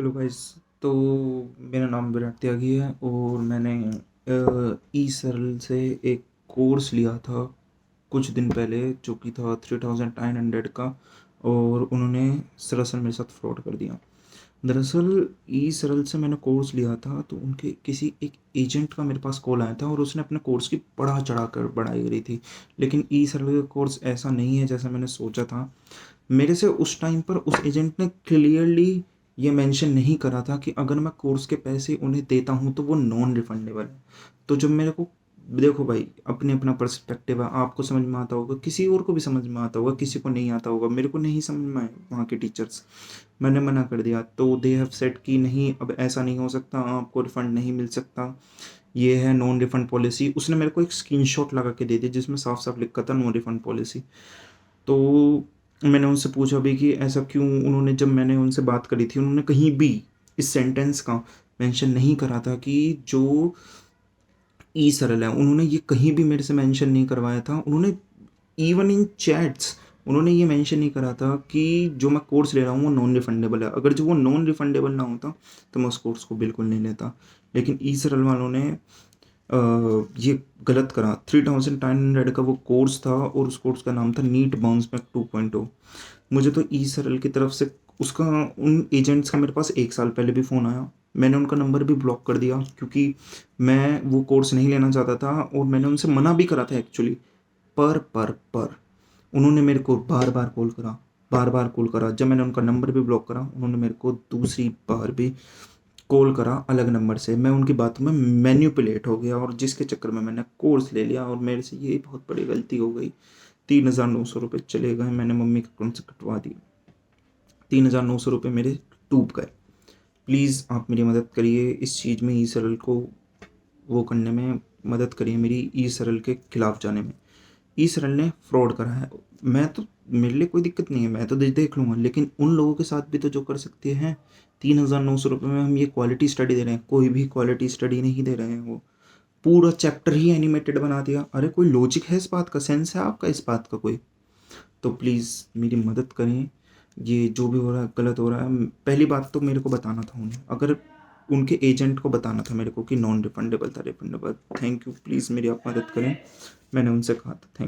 Hello guys. तो मेरा नाम विराट त्यागी है और मैंने ई सरल से एक कोर्स लिया था कुछ दिन पहले, जो कि था 3900 का। और उन्होंने सरासर मेरे साथ फ्रॉड कर दिया। दरअसल ई सरल से मैंने कोर्स लिया था, तो उनके किसी एक एजेंट का मेरे पास कॉल आया था और उसने अपने कोर्स की बढ़ा चढ़ा कर बढ़ाई करी थी। लेकिन ई सरल का कोर्स ऐसा नहीं है जैसा मैंने सोचा था। मेरे से उस टाइम पर उस एजेंट ने क्लियरली ये मेंशन नहीं करा था कि अगर मैं कोर्स के पैसे उन्हें देता हूँ तो वो नॉन रिफंडेबल है। तो जब मेरे को, देखो भाई, अपने अपना पर्सपेक्टिव है, आपको समझ में आता होगा, किसी और को भी समझ में आता होगा, किसी को नहीं आता होगा। मेरे को नहीं समझ में आए वहाँ के टीचर्स, मैंने मना कर दिया। तो दे हैव सेड कि नहीं, अब ऐसा नहीं हो सकता, आपको रिफ़ंड नहीं मिल सकता, ये है नॉन रिफ़ंड पॉलिसी। उसने मेरे को एक स्क्रीनशॉट लगा के दे दिया जिसमें साफ साफ लिखा था नॉन रिफ़ंड पॉलिसी। तो मैंने उनसे पूछा भी कि ऐसा क्यों। उन्होंने, जब मैंने उनसे बात करी थी, उन्होंने कहीं भी इस सेंटेंस का मेंशन नहीं करा था कि जो ई सरल है, उन्होंने ये कहीं भी मेरे से मेंशन नहीं करवाया था। उन्होंने इवन इन चैट्स उन्होंने ये मेंशन नहीं करा था कि जो मैं कोर्स ले रहा हूँ वो नॉन रिफंडेबल है। अगर जो वो नॉन रिफंडेबल ना होता तो मैं उस कोर्स को बिल्कुल नहीं लेता। लेकिन ई सरल वालों ने ये गलत करा। 3900 का वो कोर्स था और उस कोर्स का नाम था नीट बाउंस बैक 2.0। मुझे तो ई सरल की तरफ से उसका, उन एजेंट्स का मेरे पास 1 साल पहले भी फ़ोन आया। मैंने उनका नंबर भी ब्लॉक कर दिया क्योंकि मैं वो कोर्स नहीं लेना चाहता था और मैंने उनसे मना भी करा था एक्चुअली। पर उन्होंने मेरे को बार बार कॉल करा, बार बार कॉल करा। जब मैंने उनका नंबर भी ब्लॉक करा, उन्होंने मेरे को दूसरी बार भी कॉल करा अलग नंबर से। मैं उनकी बातों में मैन्युपुलेट हो गया और जिसके चक्कर में मैंने कोर्स ले लिया और मेरे से ये बहुत बड़ी गलती हो गई। 3900 रुपये चले गए, मैंने मम्मी के अकाउंट से कटवा दिए। 3900 रुपये मेरे डूब गए। प्लीज़ आप मेरी मदद करिए इस चीज़ में, ई सरल को वो करने में मदद करिए, मेरी ई सरल के खिलाफ जाने में। ई सरल ने फ्रॉड करा है। मैं तो, मेरे लिए कोई दिक्कत नहीं है, मैं तो देख लूँगा, लेकिन उन लोगों के साथ भी तो जो कर सकते हैं। 3900 रुपये में हम ये क्वालिटी स्टडी दे रहे हैं, कोई भी क्वालिटी स्टडी नहीं दे रहे हैं। वो पूरा चैप्टर ही एनिमेटेड बना दिया। अरे कोई लॉजिक है इस बात का, सेंस है आपका इस बात का कोई? तो प्लीज़ मेरी मदद करें। ये जो भी हो रहा है गलत हो रहा है। पहली बात तो मेरे को बताना था उन्हें, अगर उनके एजेंट को बताना था मेरे को कि नॉन रिफंडेबल था, रिफंडेबल। थैंक यू, प्लीज़ मेरी आप मदद करें। मैंने उनसे कहा था। थैंक